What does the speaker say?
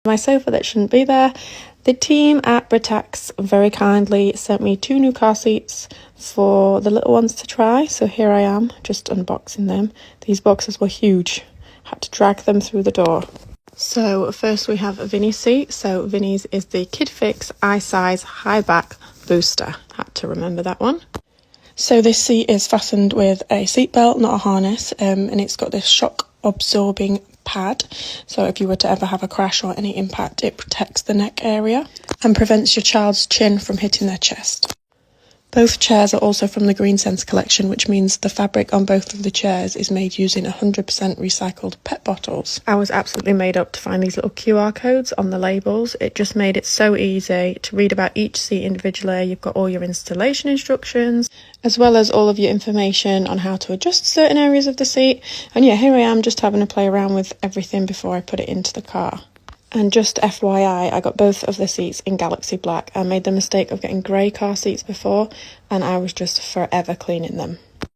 My sofa that shouldn't be there. The team at Britax very kindly sent me 2 new car seats for the little ones to try. So here I am, just unboxing them. These boxes were huge. Had to drag them through the door. So first we have Vinny's seat. So Vinny's is the KIDFIX I-Size High Back Booster. Had to remember that one. So this seat is fastened with a seatbelt, not a harness, and it's got this shock absorbing pad. So if you were to ever have a crash or any impact, it protects the neck area and prevents your child's chin from hitting their chest. Both chairs are also from the Green Sense collection, which means the fabric on both of the chairs is made using 100% recycled PET bottles. I was absolutely made up to find these little QR codes on the labels. It just made it so easy to read about each seat individually. You've got all your installation instructions, as well as all of your information on how to adjust certain areas of the seat. And yeah, here I am just having a play around with everything before I put it into the car. And just FYI, I got both of the seats in Galaxy Black. I made the mistake of getting grey car seats before, and I was just forever cleaning them.